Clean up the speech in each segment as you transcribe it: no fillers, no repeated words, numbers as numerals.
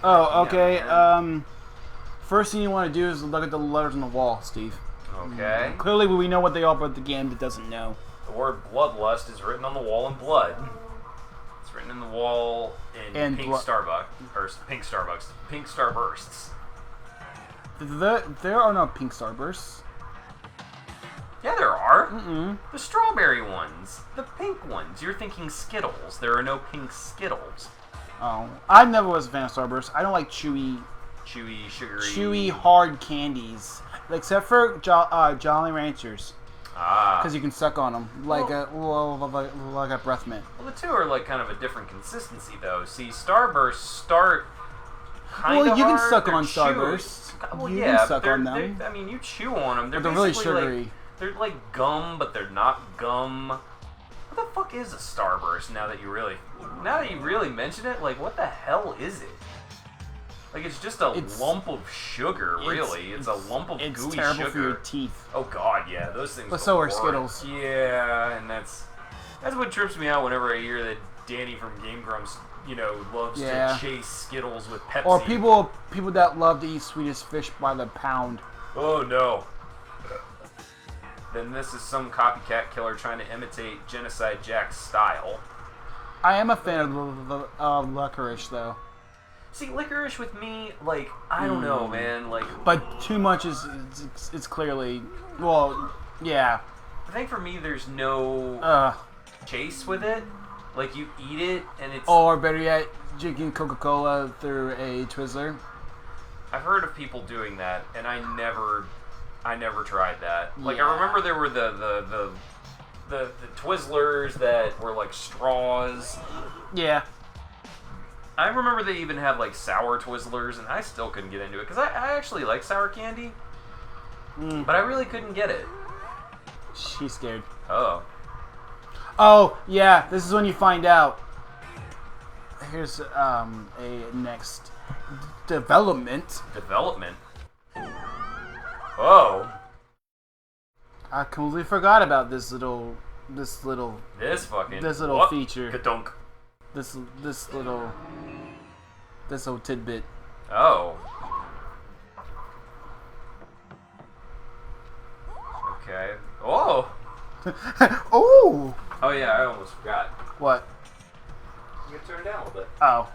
Oh, okay. First thing you want to do is look at the letters on the wall, Steve. Okay. Clearly, we know what they are, but the game that doesn't know. The word bloodlust is written on the wall in blood. It's written in the wall in pink Starbucks. Or pink Starbucks. Pink Starbursts. There are no pink Starbursts. Yeah, there are. Mm-mm. The strawberry ones. The pink ones. You're thinking Skittles. There are no pink Skittles. Oh. I never was a fan of Starbursts. I don't like chewy, sugary... hard candies. Except for Jolly Ranchers. Ah. Because you can suck on them like a breath mint. Well, the two are like kind of a different consistency, though. See, Starbursts start kind of Well, you can hard. suck They're on chewy. Starbursts. Well, you yeah, can suck on them. I mean, you chew on them. They're really sugary. Like, they're like gum, but they're not gum. What the fuck is a Starburst? Now that you really mention it, like, what the hell is it? Like, it's just a lump of sugar, really. It's a lump of gooey sugar. It's terrible for your teeth. Oh god, yeah, those things. But so are Skittles. Yeah, and that's what trips me out whenever I hear that Danny from Game Grumps, loves to chase Skittles with Pepsi. Or people that love to eat Swedish fish by the pound. Oh no. Then this is some copycat killer trying to imitate Genocide Jack's style. I am a fan of licorice, though. See, licorice with me, like, I don't know, man, like... But too much it's clearly... Well, yeah. I think for me, there's no chase with it. Like, you eat it, and it's... Or better yet, drinking Coca-Cola through a Twizzler. I've heard of people doing that, and I never tried that. Like, I remember there were the Twizzlers that were, like, straws. Yeah. I remember they even had, like, sour Twizzlers, and I still couldn't get into it, because I actually like sour candy, but I really couldn't get it. She's scared. Oh. Oh, yeah, this is when you find out. Here's a next development. Development? Oh. I completely forgot about this little feature. Ka-dunk. This little tidbit. Oh. Okay. Oh. Oh. Oh yeah, I almost forgot. What? You can turn it down a little bit. Oh.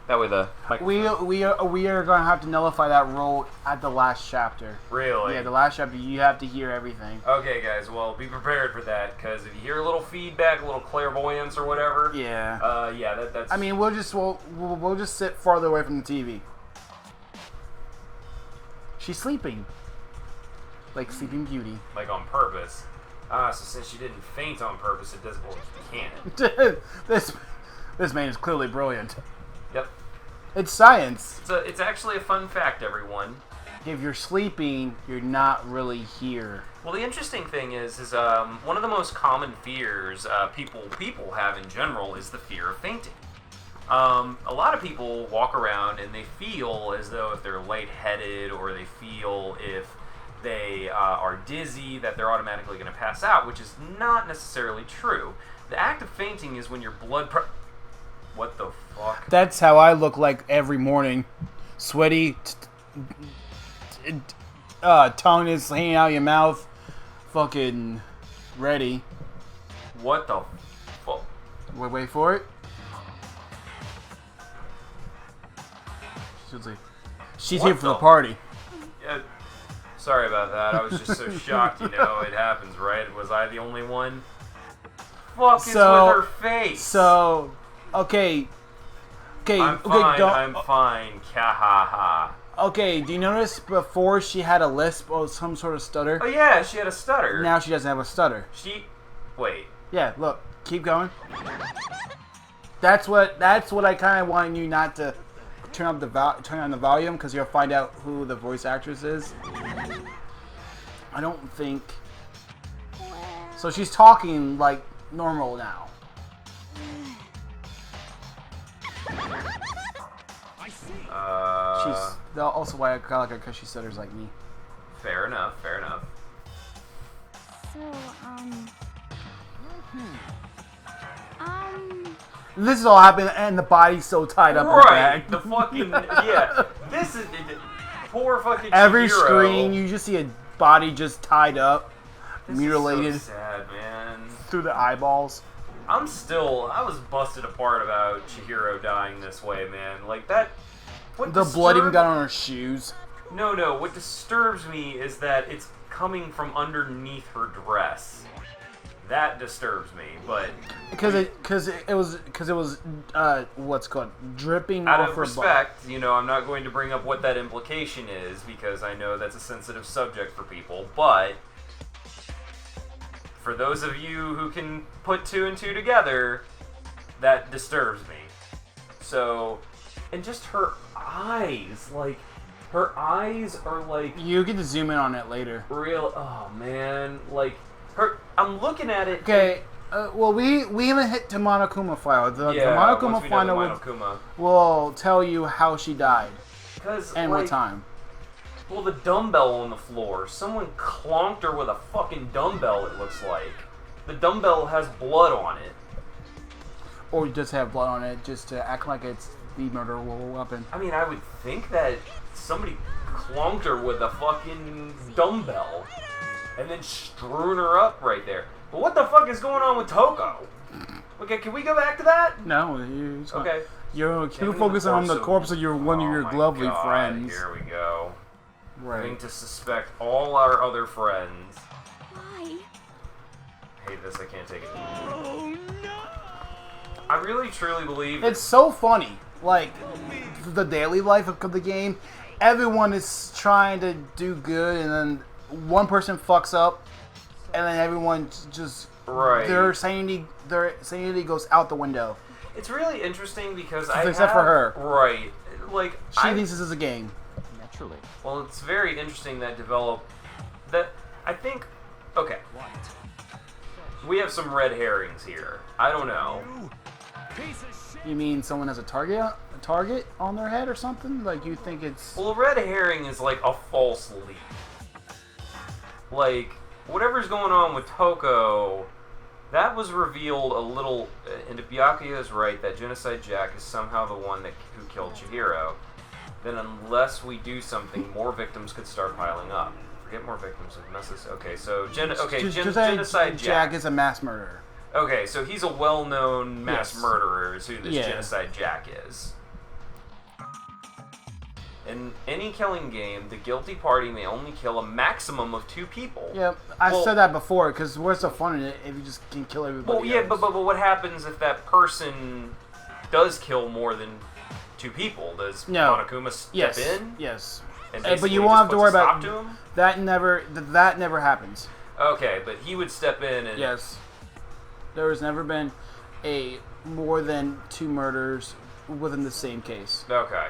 That way the microphone. We are going to have to nullify that rule at the last chapter. Really? Yeah, the last chapter you have to hear everything. Okay, guys. Well, be prepared for that, because if you hear a little feedback, a little clairvoyance or whatever. Yeah. Yeah. That's. I mean, we'll just sit farther away from the TV. She's sleeping. Like Sleeping Beauty. Like on purpose. So since she didn't faint on purpose, it doesn't. Well, you can't. This man is clearly brilliant. Yep. It's science. It's actually a fun fact, everyone. If you're sleeping, you're not really here. Well, the interesting thing is one of the most common fears people have in general is the fear of fainting. A lot of people walk around and they feel as though if they're lightheaded or they feel if they are dizzy that they're automatically going to pass out, which is not necessarily true. The act of fainting is when your blood What the fuck? That's how I look like every morning. Sweaty, tongue is hanging out of your mouth, fucking ready. What the fuck? Wait for it. She's here for the party. Yeah, sorry about that. I was just so shocked, it happens, right? Was I the only one? Fuck is with her face. Okay. I'm fine. Ha. Okay, do you notice before she had a lisp or some sort of stutter? Oh yeah, she had a stutter. Now she doesn't have a stutter. Wait. Yeah, look. Keep going. That's what I kind of wanted you not to turn on the volume, because you'll find out who the voice actress is. I don't think. So she's talking like normal now. She's also why I call her, because she stutters like me. Fair enough. So, This is all happening, and the body's so tied up in the Right. back. The fucking yeah. This is poor fucking Every Chihiro. screen, you just see a body just tied up, This mutilated is so sad, man. through the eyeballs. I was busted apart about Chihiro dying this way, man. Like that. The blood even got on her shoes. No. What disturbs me is that it's coming from underneath her dress. That disturbs me, but Because it was what's called dripping out off of her respect, I'm not going to bring up what that implication is because I know that's a sensitive subject for people. But for those of you who can put two and two together, that disturbs me. So, and just her eyes, like her eyes are like You get to zoom in on it later. real. Oh man, like. I'm looking at it. Okay, well, we haven't hit the Monokuma file. The Yeah, Monokuma once we know file the Monokuma. will tell you how she died and like, what time. Well, the dumbbell on the floor. Someone clonked her with a fucking dumbbell, it looks like. The dumbbell has blood on it. Or you just have blood on it just to act like it's the murderable weapon. I mean, I would think that somebody clonked her with a fucking dumbbell. And then strewn her up right there. But what the fuck is going on with Toko? Okay, can we go back to that? No, Okay. You're focusing on the corpse of one of your lovely God, friends. Here we go. Right. Having to suspect all our other friends. Why? I hate this, I can't take it. Oh no! I really truly believe It's so funny. Like, the daily life of the game, everyone is trying to do good, and then one person fucks up, and then everyone just their sanity goes out the window. it's really interesting because Except for her. Right. Like She thinks this is a game. Naturally. Well, it's very interesting that I think okay. We have some red herrings here. I don't know. You mean someone has a target on their head or something? Like you think it's Well, a red herring is like a false lead. Like, whatever's going on with Toko, that was revealed a little, and if Byakuya is right, that Genocide Jack is somehow the one who killed Chihiro, then unless we do something, more victims could start piling up. Forget more victims with messes. Okay, so Genocide Jack is a mass murderer. Okay, so he's a well-known mass Yes. murderer is who this Yeah. Genocide Jack is. In any killing game, the guilty party may only kill a maximum of 2 people. Yeah, I said that before, because where's the fun in it if you just can kill everybody Well, yeah, else? but what happens if that person does kill more than 2 people? Does Monokuma step in? Yes. And But basically you won't have just to worry puts a about stop to him? that never happens. Okay, but he would step in and... Yes. There has never been more than 2 murders within the same case. Okay.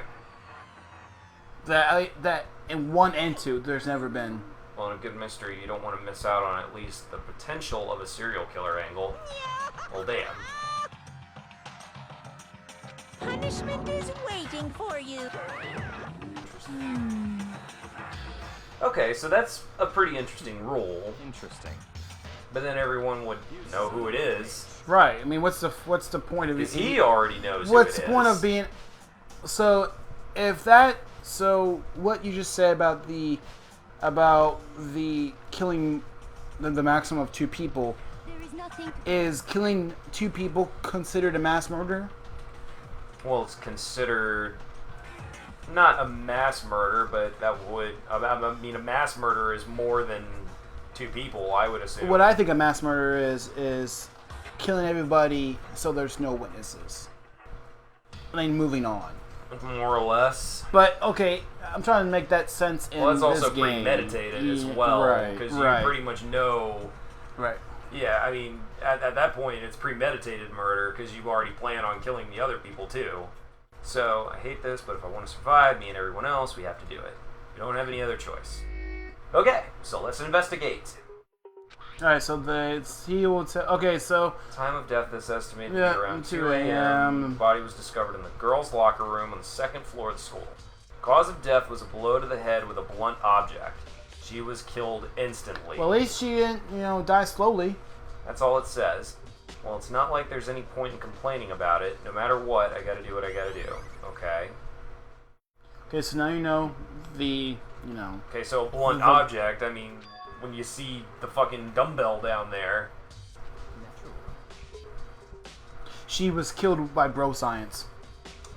That in 1 and 2, there's never been. Well, in a good mystery, you don't want to miss out on at least the potential of a serial killer angle. Well, damn. Punishment is waiting for you. Okay, so that's a pretty interesting rule, Interesting. but then everyone would know who it is. Right. I mean, what's the point of Because he already knows who What's it the point is. of being? So, if that, so what you just said about the killing the maximum of 2 people, There is nothing. is killing 2 people considered a mass murder? Well, it's considered not a mass murder, but that would... I mean, a mass murder is more than 2 people, I would assume. What I think a mass murder is killing everybody so there's no witnesses. I mean, moving on. More or less. But okay, I'm trying to make that sense in Well, it's this also game. premeditated as Yeah, well, right, because right. you pretty much know... Right. Yeah, I mean, at that point, it's premeditated murder, because you already plan on killing the other people, too. So, I hate this, but if I want to survive, me and everyone else, we have to do it. We don't have any other choice. Okay, so let's investigate. Alright, so he will tell. Okay, so Time of death is estimated to Yeah, be around 2 2 a.m. a.m.. The body was discovered in the girls' locker room on the 2nd floor of the school. Cause of death was a blow to the head with a blunt object. She was killed instantly. well, at least she didn't, die slowly. That's all it says. Well, it's not like there's any point in complaining about it. No matter what, I gotta do what I gotta do. Okay? Okay, so now you know the, Okay, so a blunt object, I mean, when you see the fucking dumbbell down there... She was killed by bro science.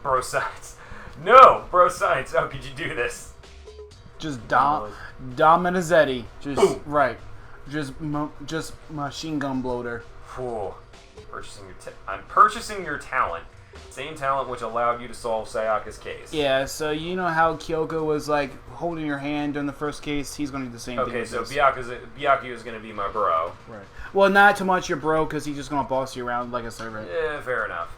Bro science. No! Bro science! How could you do this? Just Dom Menizetti. Just, boom. Right. Just machine gun bloater. Phew. I'm purchasing your talent. Same talent which allowed you to solve Sayaka's case. Yeah, so you know how Kyoko was like holding your hand during the first case? He's going to do the same thing. Okay, so Byakuya is going to be my bro. Right. Well, not too much your bro, because he's just going to boss you around like a servant. Yeah, fair enough.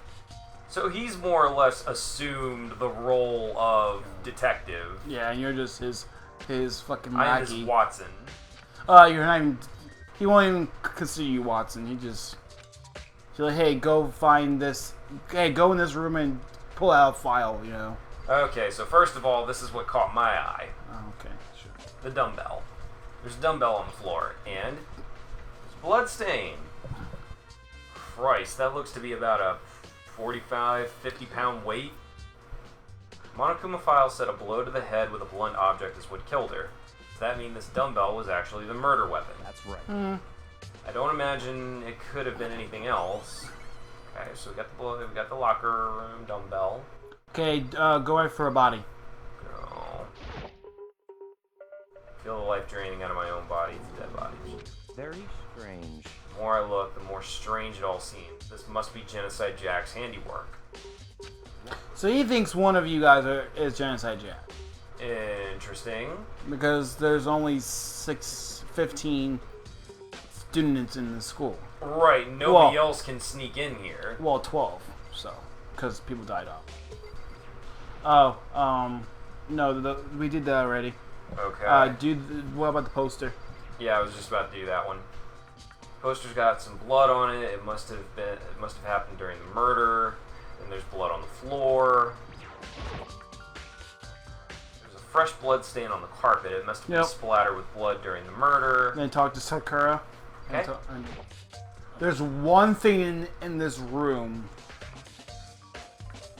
So he's more or less assumed the role of detective. Yeah, and you're just his fucking I am lackey. his Watson. You're not even... He won't even consider you Watson. He's like, hey, go find this... Hey, go in this room and pull out a file, Okay, so first of all, this is what caught my eye. Oh, okay, sure. The dumbbell. There's a dumbbell on the floor, and there's blood stain. Christ, that looks to be about a 45, 50-pound weight. Monokuma File said a blow to the head with a blunt object is what killed her. Does that mean this dumbbell was actually the murder weapon? That's right. I don't imagine it could have been anything else. Okay, so we got the locker room dumbbell. Okay, go right for a body. Go. Feel the life draining out of my own body. It's a dead body. Very strange. The more I look, the more strange it all seems. This must be Genocide Jack's handiwork. So he thinks one of you guys is Genocide Jack. Interesting. Because there's only 15 students in the school. Right, nobody else can sneak in here. Well, 12, so. Because people died off. Oh, no, we did that already. Okay. What about the poster? Yeah, I was just about to do that one. Poster's got some blood on it. It must have happened during the murder. And there's blood on the floor. There's a fresh blood stain on the carpet. It must have been splattered with blood during the murder. Then talk to Sakura. Okay. There's one thing in this room.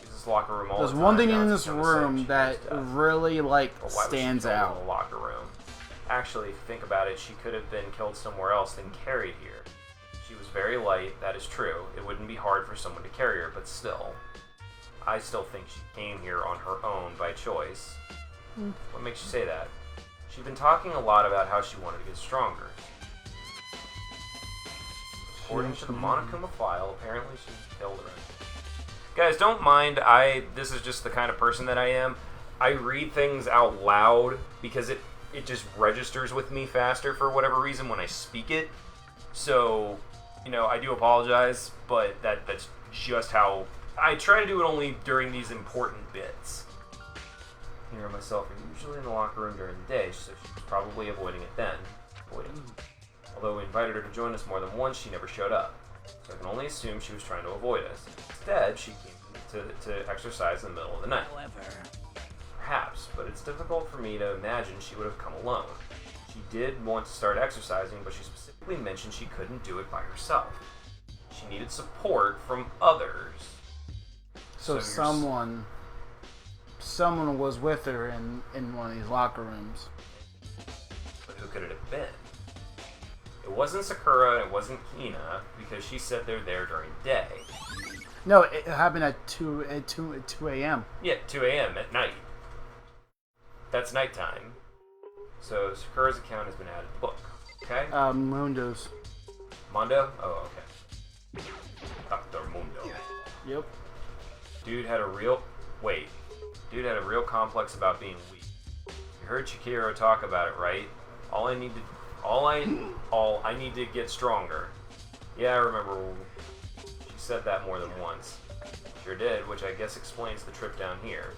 Use this locker room all the There's time. one thing Now in it's this gonna say room she that used death. really But why was she stands killed out. in the locker room? Actually, if you think about it, she could have been killed somewhere else than carried here. She was very light, that is true. It wouldn't be hard for someone to carry her, but still. I still think she came here on her own by choice. What makes you say that? She'd been talking a lot about how she wanted to get stronger. According to the Monokuma File, apparently she killed her. Guys, don't mind, this is just the kind of person that I am. I read things out loud because it just registers with me faster for whatever reason when I speak it. So, I do apologize, but that's just how... I try to do it only during these important bits. Here myself are usually in the locker room during the day, so she was probably avoiding it then. Although we invited her to join us more than once, she never showed up. So I can only assume she was trying to avoid us. Instead, she came to exercise in the middle of the night. Perhaps, but it's difficult for me to imagine she would have come alone. She did want to start exercising, but she specifically mentioned she couldn't do it by herself. She needed support from others. So someone was with her in one of these locker rooms. But who could it have been? It wasn't Sakura, and it wasn't Kina, because she said they're there during the day. No, it happened at 2 a.m. Yeah, 2 a.m. at night. That's nighttime. So Sakura's account has been added to the book. Okay? Mundo's. Mondo? Oh, okay. Dr. Mundo. Yep. Dude had a real complex about being weak. You heard Chikiro talk about it, right? I need to get stronger. Yeah, I remember she said that more than once. Sure did, which I guess explains the trip down here.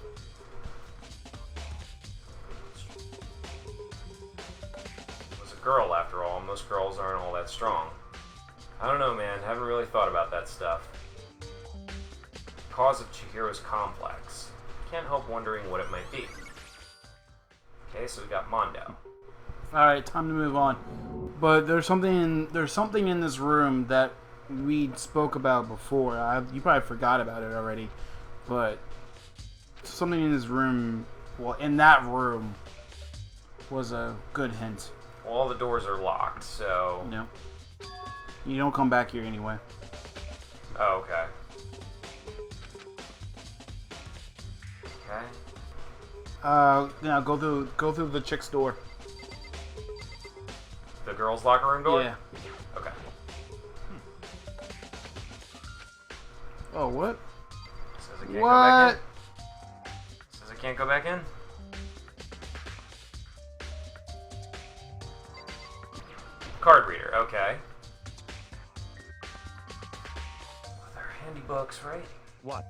It was a girl after all. Most girls aren't all that strong. I don't know, man. Haven't really thought about that stuff. Cause of Chihiro's complex. Can't help wondering what it might be. Okay, so we got Mondo. All right, time to move on. But there's something in this room that we spoke about before. You probably forgot about it already, but something in his room, well, in that room, was a good hint. Well, all the doors are locked, so... No. You don't come back here anyway. Oh, okay. Okay. Now go through the chick's door. The girls' locker room door? Yeah. Okay. Oh, what? Says I can't go What? back in. Says I can't go back in. Card reader, okay. They're handy books, right? What?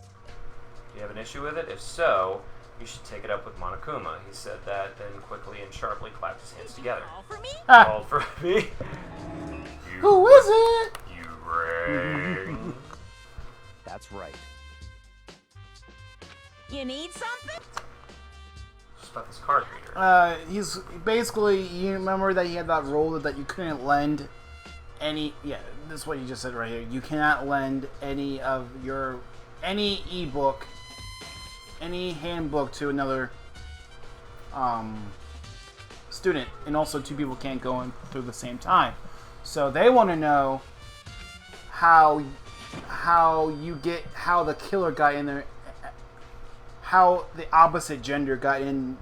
Do you have an issue with it? If so, you should take it up with Monokuma. He said that, then quickly and sharply clapped his hands together. All for me? Called for me. Who is it? You ring. That's right. You need something? Just about this card reader. He's basically, you remember that he had that rule that you couldn't lend any, yeah, this is what you just said right here. You cannot lend any ebook, any handbook to another student, and also two people can't go in through the same time. So they want to know how the killer got in there, how the opposite gender got in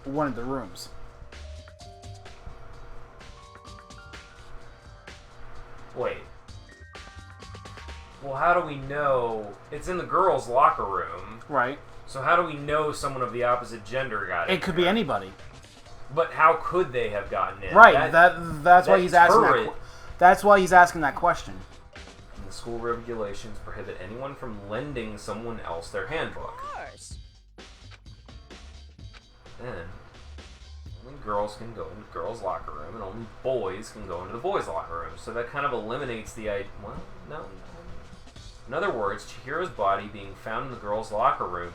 one of the rooms. Wait. Well, how do we know? It's in the girls' locker room. Right. So how do we know someone of the opposite gender got in? It could be anybody. But how could they have gotten in? Right. That's why he's asking that. That's why he's asking that question. And the school regulations prohibit anyone from lending someone else their handbook. Of course. Then only girls can go into the girls' locker room, and only boys can go into the boys' locker room. So that kind of eliminates the idea. Well, no. In other words, Chihiro's body being found in the girls' locker room.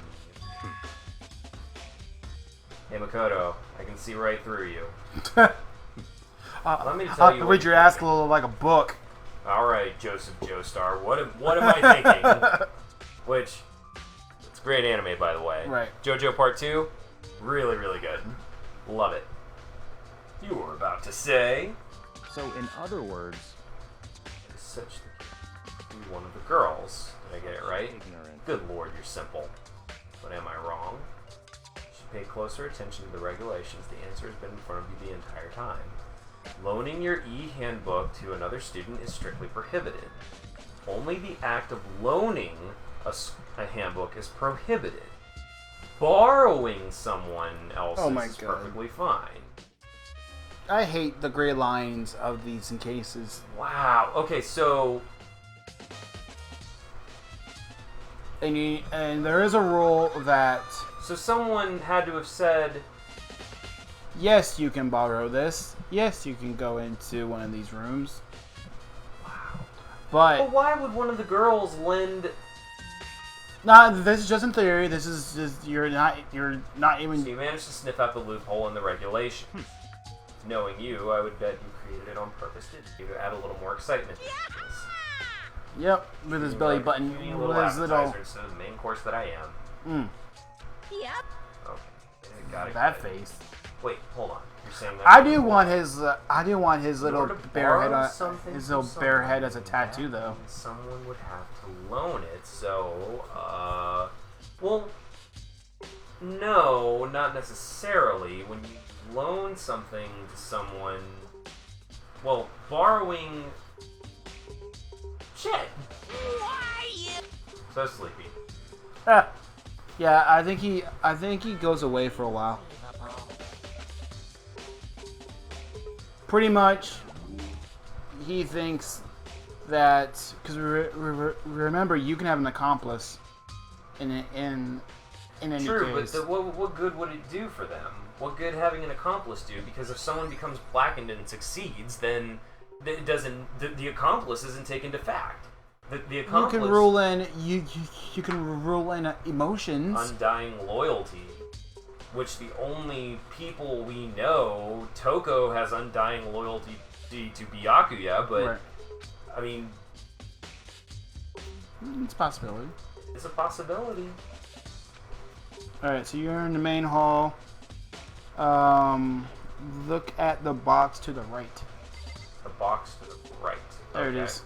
Hey Makoto, I can see right through you. Let me tell you. Read your ass a little like a book. All right, Joseph Joestar. What am I thinking? Which, it's great anime, by the way. Right. JoJo Part 2, really, really good. Love it. You were about to say. So, in other words, Is such the be one of the girls. Did I get it right? ignorant. Good lord, you're simple. But am I wrong? You should pay closer attention to the regulations. The answer has been in front of you the entire time. Loaning your e-handbook to another student is strictly prohibited. Only the act of loaning a handbook is prohibited. Borrowing someone else's is perfectly fine. I hate the gray lines of these in cases. Wow. Okay, so And there is a rule that someone had to have said, yes, you can borrow this. Yes, you can go into one of these rooms. wow. But But why would one of the girls lend? this is just in theory. This is just you're not So even. you managed to sniff out the loophole in the regulations. Knowing you, I would bet you created it on purpose to add a little more excitement to this. Yep, with his belly button, Eating a with little his little. appetizer instead of the main course that I am. Yep. Okay, got it. That face. Wait, hold on. You're saying that? I do want his. I do want his little order to bare head. borrow something His from little bare someone, head as a tattoo, though. then someone would have to loan it. So, well, no, not necessarily. When you loan something to someone, well, borrowing. Shit. Why you? So sleepy. Yeah, I think he goes away for a while. Pretty much, he thinks that because remember you can have an accomplice in any True, case. but what good would it do for them? What good having an accomplice do? Because if someone becomes blackened and succeeds, then it doesn't. The accomplice isn't taken to fact. The accomplice you can rule in you can rule in emotions. undying loyalty, which the only people we know, Toko has undying loyalty to Byakuya, but Right. I mean, It's a possibility. It's a possibility. Alright, so you're in the main hall. Look at the box to the right. The box to the right. There it is.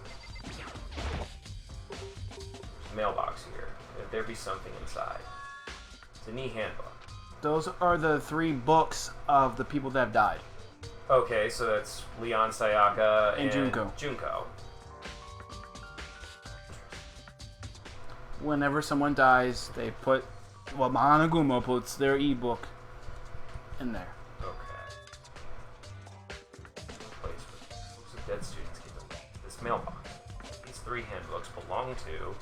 Mailbox here. If there be something inside. It's a neat handbook. Those are the 3 books of the people that have died. Okay, so that's Leon, Sayaka, And Junko. Junko. Whenever someone dies, they put... Well, Mahanagumo puts their ebook in there. Okay. Place where groups of dead students keep this mailbox. These 3 handbooks belong to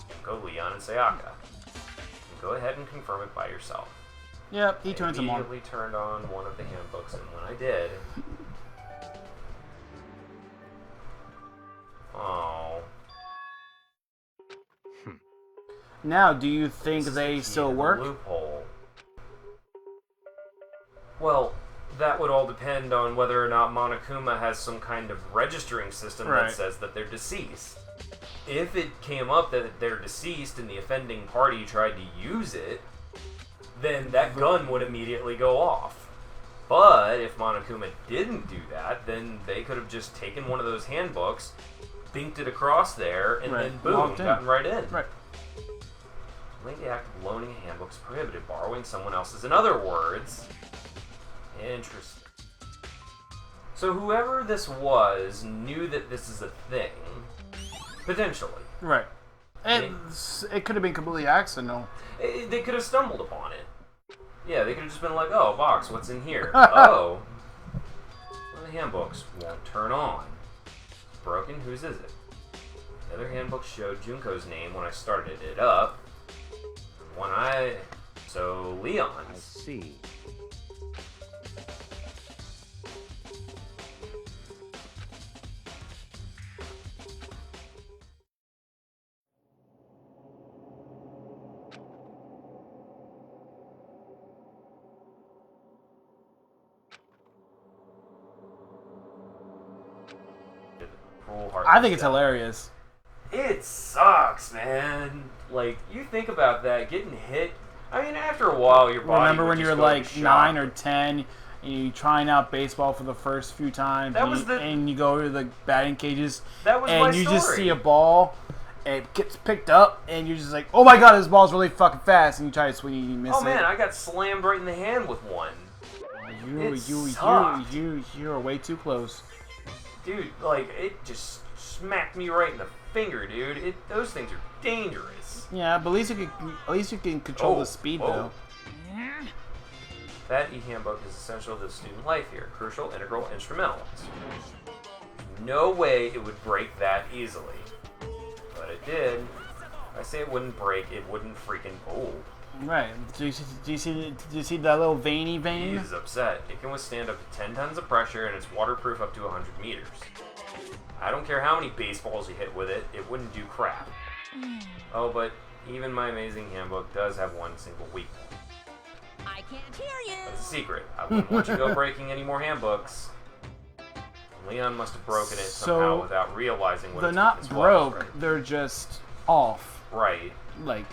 Junko, Leon, and Sayaka. You can go ahead and confirm it by yourself. Yep, he turns them on. I immediately turned on one of the handbooks, and when I did... Oh... Now, do you think they still work? Loophole. Well, that would all depend on whether or not Monokuma has some kind of registering system Right. that says that they're deceased. If it came up that they're deceased and the offending party tried to use it, then that gun would immediately go off. But if Monokuma didn't do that, then they could have just taken one of those handbooks, binked it across there, and Right. then boom, Walked in. gotten right in. Right. The act of loaning a handbook is prohibited. Borrowing someone else's. In other words, interesting. So whoever this was knew that this is a thing. Potentially. Right. It could have been completely accidental. They could have stumbled upon it. Yeah, they could have just been like, oh, box, what's in here? Oh. One of the handbooks won't turn on. Broken, whose is it? The other handbook showed Junko's name when I started it up. So I Leon's. see. I think it's hilarious. It sucks, man. Like, you think about that, getting hit. I mean, after a while, your body Remember would when just you were go into like shock. 9 or 10 and you trying out baseball for the first few times and you go to the batting cages That was and my you story. just see a ball, it gets picked up and you're just like, oh my god, this ball's really fucking fast, and you try to swing and you miss it. Oh man, I got slammed right in the hand with one. You are way too close. Dude, like, it just smacked me right in the finger, dude. Those things are dangerous. Yeah, but at least you can control the speed though. That e-handbook is essential to the student life here. Crucial, integral, instrumental. No way it would break that easily. But it did. If I say it wouldn't break, it wouldn't freaking... Oh. Right. Do you see that little veiny vein? He is upset. It can withstand up to 10 tons of pressure, and it's waterproof up to 100 meters. I don't care how many baseballs you hit with it, it wouldn't do crap. Oh, but even my amazing handbook does have one single weakness. I can't hear you. That's a secret. I wouldn't want you to go breaking any more handbooks. Leon must have broken it somehow without realizing what they're its not weakness broke, was, right? they're just off. Right. Like,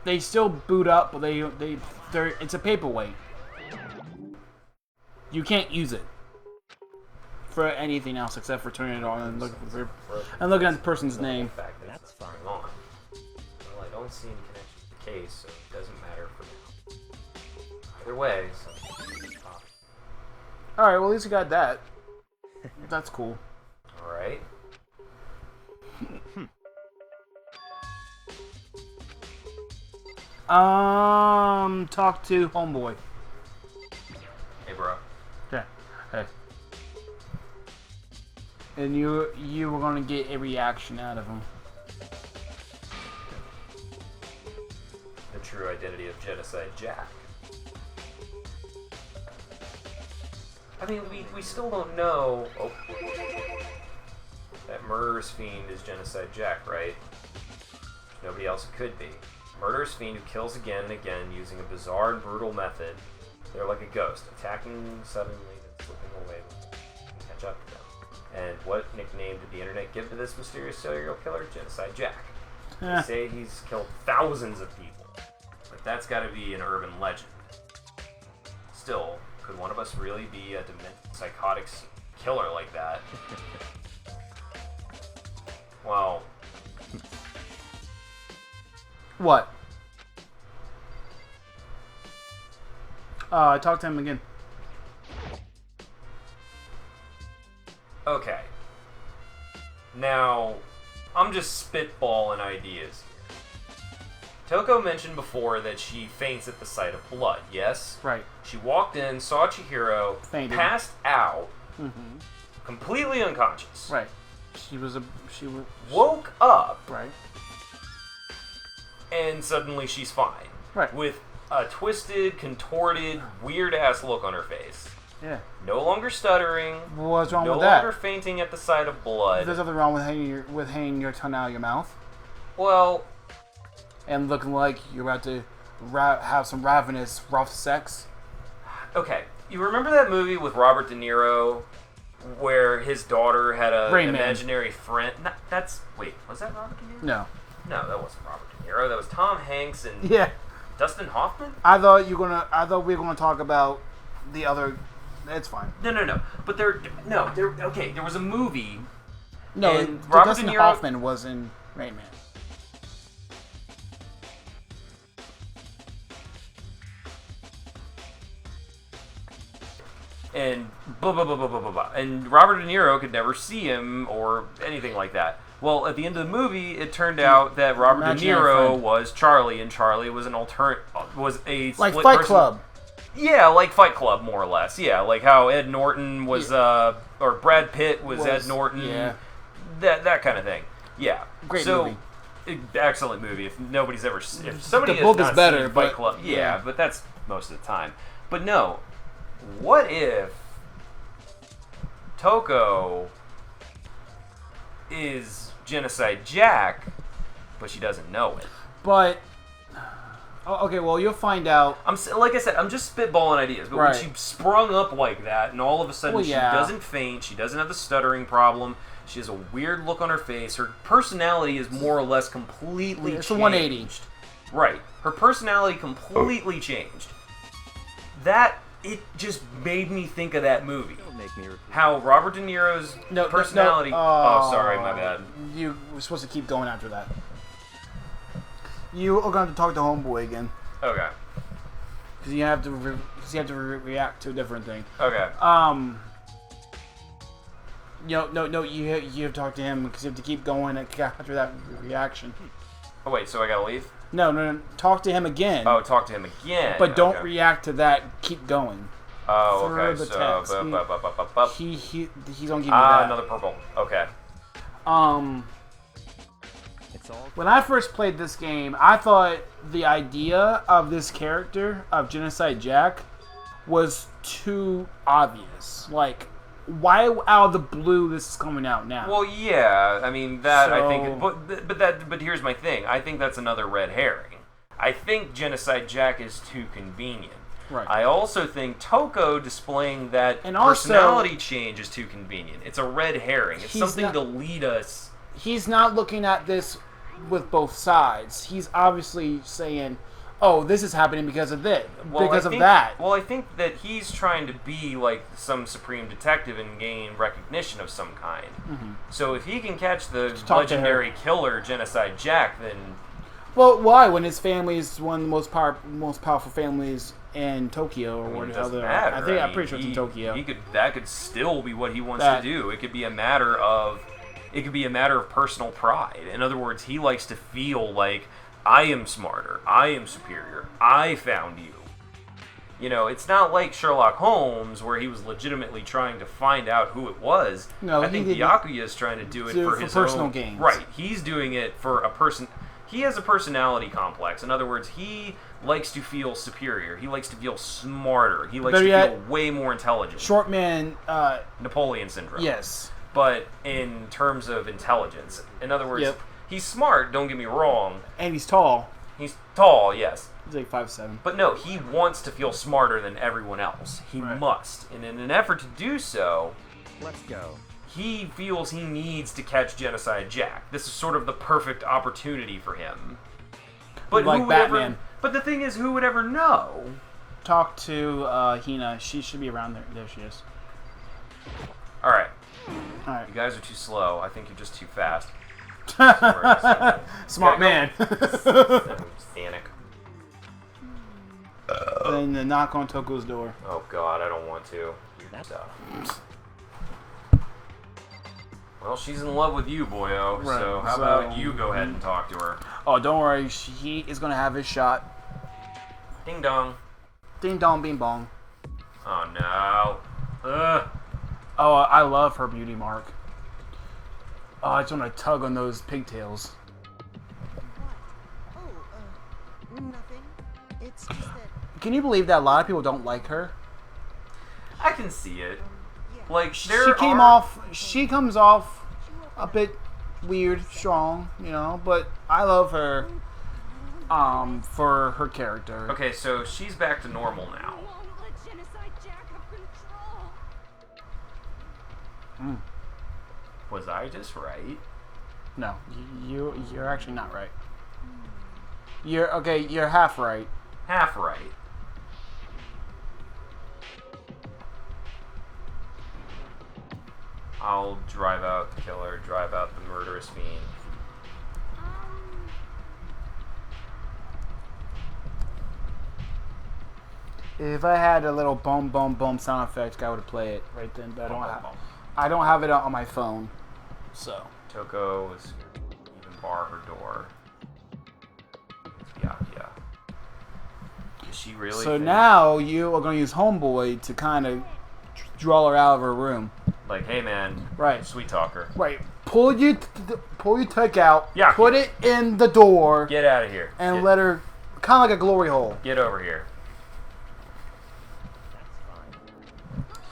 they still boot up, but it's a paperweight. You can't use it for anything else except for turning it on and looking at the person's name. That's fine. Well, I don't see any connection to the case, so it doesn't matter for now. Either way, Alright, well at least you got that. That's cool. Alright. Talk to homeboy. Hey, bro. Yeah. Hey. And you were gonna get a reaction out of him. The true identity of Genocide Jack. I mean, we still don't know... Oh. That murderous fiend is Genocide Jack, right? There's nobody else it could be. Murderous fiend who kills again and again using a bizarre and brutal method. They're like a ghost, attacking suddenly and slipping away and catch up to them. And what nickname did the internet give to this mysterious serial killer? Genocide Jack. They say he's killed thousands of people. But that's got to be an urban legend. Still, could one of us really be a demented psychotic killer like that? Well... What? I talked to him again. Okay. Now, I'm just spitballing ideas. Toko mentioned before that she faints at the sight of blood, yes? Right. She walked in, saw Chihiro, Fainted. passed out, completely unconscious. Right. She was. Woke up, Right. and suddenly she's fine. Right. With a twisted, contorted, weird-ass look on her face. Yeah. No longer stuttering. What's wrong no with that? longer fainting at the sight of blood. There's nothing wrong with hanging your tongue out of your mouth Well, and looking like you're about to have some ravenous, rough sex. okay. You remember that movie with Robert De Niro where his daughter had an Rain Man. imaginary friend? Wait, was that Robert De Niro? No. No, that wasn't Robert De Niro. That was Tom Hanks and Yeah. Dustin Hoffman? I thought we were gonna talk about the other. It's fine. No. But there was a movie. No, and Robert Dustin De Niro- Hoffman was in Rain Man. And blah, blah, blah, blah, blah, blah, blah. And Robert De Niro could never see him or anything like that. Well, at the end of the movie, it turned out that Robert De Imaginary Niro friend. was Charlie, and Charlie was was a Like split Fight person. Club. Yeah, like Fight Club, more or less. Yeah, like how Ed Norton was, or Brad Pitt was Ed Norton. Yeah. That kind of thing. Yeah. Great movie. Excellent movie. If somebody The has book not is better, seen Fight but- Club, yeah. but that's most of the time. But no, what if Toko is Genocide Jack, but she doesn't know it? But okay, well you'll find out. Like I said, I'm just spitballing ideas. But Right. when she sprung up like that, and all of a sudden Well, yeah. she doesn't faint, she doesn't have the stuttering problem, she has a weird look on her face, her personality is more or less completely It's changed. a 180. Right. Her personality completely changed. It just made me think of that movie. Don't make me repeat. How Robert De Niro's personality... Oh, sorry, my bad. You were supposed to keep going after that. You are going to talk to Homeboy again. Okay. Because you have to react to a different thing. Okay. You have to talk to him because you have to keep going after that reaction. Oh, wait, so I gotta leave? No. Talk to him again. Oh, talk to him again. But don't Okay. react to that. Keep going. Oh, For okay, the so... text, he's gonna give you that. another purple. Okay. It's all When I first played this game, I thought the idea of this character, of Genocide Jack, was too obvious. Like, why out of the blue this is coming out now? Well, yeah, I mean, that, I think... So- But here's my thing. I think that's another red herring. I think Genocide Jack is too convenient. Right. I also think Toko displaying that And also- personality change is too convenient. It's a red herring. It's He's something not- to lead us... He's not looking at this with both sides. He's obviously saying, oh, this is happening because of this, because of that. Well, I think that he's trying to be like some supreme detective and gain recognition of some kind. Mm-hmm. So if he can catch the talk to her. legendary killer Genocide Jack, then Well, why? When his family is one of the most powerful families in Tokyo, or it whatever. doesn't matter. I'm pretty sure it's in Tokyo. That could still be what he wants That- to do. It could be a matter of personal pride. In other words, he likes to feel like I am smarter, I am superior, I found you. You know, it's not like Sherlock Holmes where he was legitimately trying to find out who it was. No, I he think didn't Byakuya is trying to do it do it for for his personal own gains. Right. He's doing it for a person. He has a personality complex. In other words, he likes to feel superior. He likes to feel smarter. He likes Better to yet, feel way more intelligent. Short man, Napoleon syndrome. yes. But in terms of intelligence. In other words, Yep. he's smart, don't get me wrong. And he's tall. He's tall, yes. He's like 5'7". But no, he wants to feel smarter than everyone else. He Right. must. And in an effort to do so, let's go. he feels he needs to catch Genocide Jack. This is sort of the perfect opportunity for him. But Like who would ever, Batman. but the thing is, who would ever know? Talk to Hina. She should be around there. There she is. All right, All right. you guys are too slow. I think you're just too fast. Smart man. Sanic. And then knock on Toko's door. Oh God, I don't want to. Well, she's in love with you, boyo. Right, So how about you go ahead and talk to her? Oh, don't worry. He is gonna have his shot. Ding dong. Ding dong, bing bong. Oh no. Ugh. Oh, I love her beauty mark. Oh, I just want to tug on those pigtails. Nothing. It's just that. Can you believe that a lot of people don't like her? I can see it. Like She comes off a bit weird, strong, you know, but I love her for her character. Okay, so she's back to normal now. Won't let Genocide Jack have control. Was I just right? No, you're actually not right. You're half right. Half right. I'll drive out the killer, drive out the murderous fiend. If I had a little boom boom boom sound effect, I would play it right then, but I don't have it on my phone. So Toko was even bar her door. Yeah. Is she really? So now you are going to use Homeboy to kind of draw her out of her room. Like, hey man, Right. sweet talker, Right. Pull your tech out. Yeah. Put it in the door get out of here. and let her kind of like a glory hole. Get over here.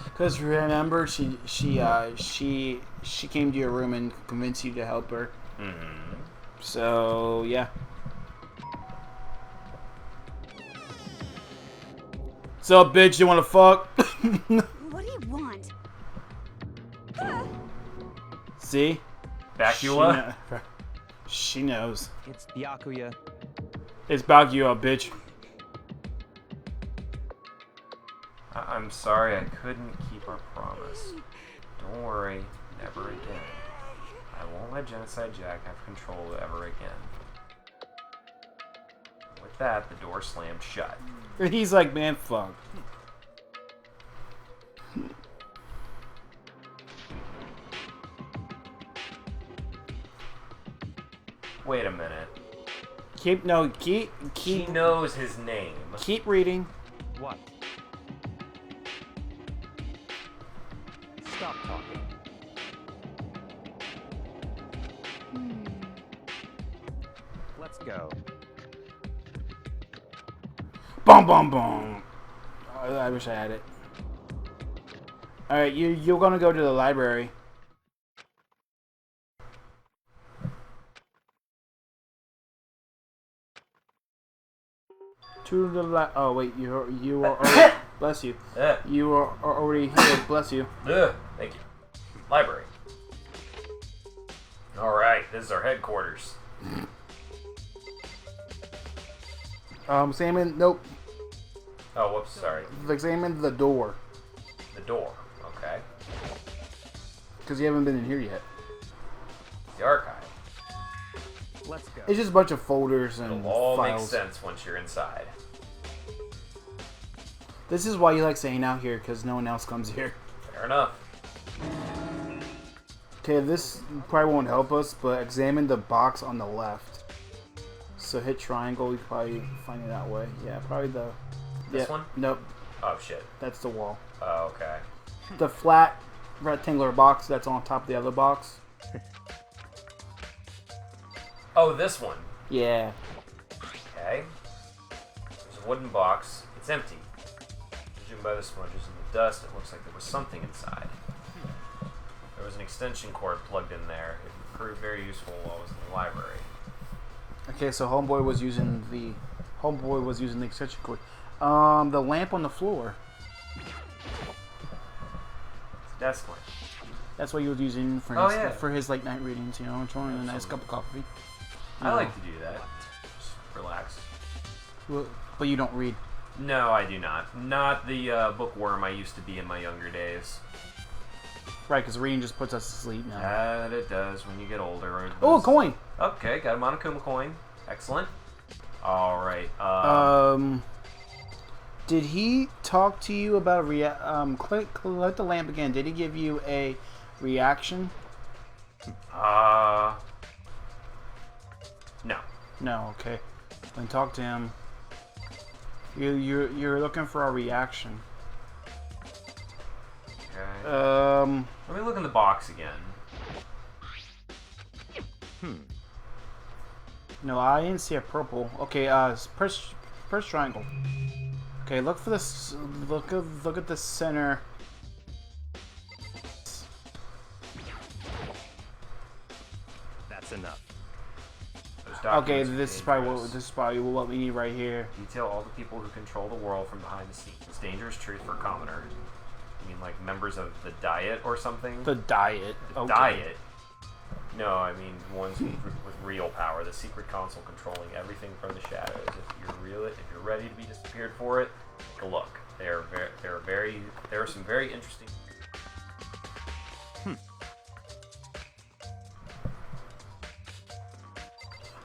Because remember, she came to your room and convinced you to help her. Mm-hmm. So yeah. So bitch, you want to fuck? What do you want? See? Bacula? She knows. It's Byakuya. It's Bacula, bitch. I'm sorry, I couldn't keep our promise. Don't worry, never again. I won't let Genocide Jack have control ever again. With that, the door slammed shut. And he's like, man, fuck. Wait a minute. Keep He knows his name. keep reading. What? Stop talking. Let's go. Boom, boom, boom. I wish I had it. All right, you're gonna go to the library. To the oh wait, you are already, bless you. Ugh. You are already here. Bless you. Ugh. Thank you. Library. Alright, this is our headquarters. Examine. Nope. Oh, whoops, sorry. Examine the door The door. Okay. because you haven't been in here yet. The archive. Let's go. It's just a bunch of folders and It'll all files. make sense once you're inside. This is why you like staying out here because no one else comes here. Fair enough. Okay, this probably won't help us, but examine the box on the left. So hit triangle, you can probably find it that way. Yeah, probably the... This one? Nope, Oh, shit. that's the wall. Oh, okay. The flat rectangular box that's on top of the other box. Oh, this one. Yeah. Okay. There's a wooden box. It's empty. Judging by the smudges and the dust, it looks like there was something inside. There was an extension cord plugged in there. It proved very useful while I was in the library. Okay, so Homeboy was using the extension cord. The lamp on the floor. It's a desk lamp. That's what he was using for Oh, his, yeah. for his late night readings. You know, enjoying a nice cup of coffee. I like to do that. Just relax. Well, but you don't read. No, I do not. Not the bookworm I used to be in my younger days. Right, because reading just puts us to sleep now. That it does when you get older. Oh, a coin! Okay, got a Monokuma coin. Excellent. Alright. Did he talk to you about a click the lamp again? Did he give you a reaction? No. No, okay. Then talk to him. You're looking for a reaction. Okay. Let me look in the box again. No, I didn't see a purple. Okay, press triangle. Okay, look for this. Look at the center. That's enough. Those Okay, documents are this is probably what we need right here. Detail all the people who control the world from behind the scenes. Dangerous truth for commoners. You mean like members of the Diet or something? The diet. Okay. Diet? No, I mean ones with real power. The secret console controlling everything from the shadows. If you're ready to be disappeared for it, take a look. There are some very interesting.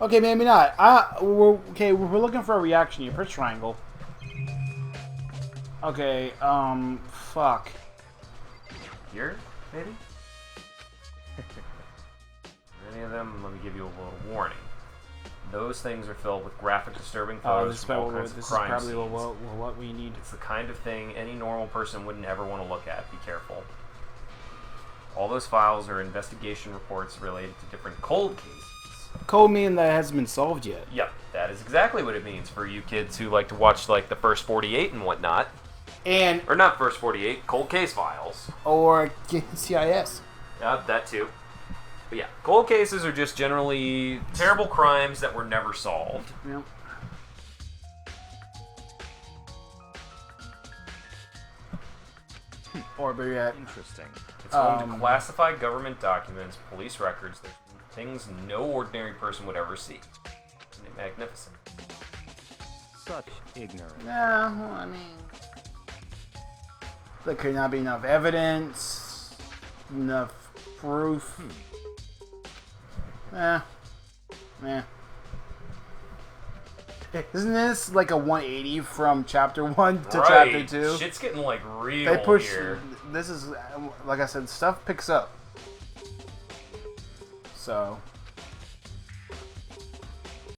Okay, maybe not. We're looking for a reaction. You press triangle. Okay, fuck. Here, maybe? Any of them, let me give you a little warning. Those things are filled with graphic, disturbing photos This is from all probably, kinds of this is crime probably scenes. what we need. It's the kind of thing any normal person wouldn't ever want to look at. Be careful. All those files are investigation reports related to different cold cases. Cold mean that hasn't been solved yet. Yep, that is exactly what it means for you kids who like to watch like the first 48 and whatnot. And Or not first 48, cold case files. or CIS. That too. But yeah, cold cases are just generally terrible crimes that were never solved. Yep. Or better yet, Interesting. It's home to classified government documents, police records, there's things no ordinary person would ever see. Isn't it magnificent? Such ignorance. yeah, well, I mean, there could not be enough evidence, enough proof. Eh. Isn't this like a 180 from chapter 1 to chapter 2? Shit's getting like real They push. here. This is, like I said, stuff picks up. So.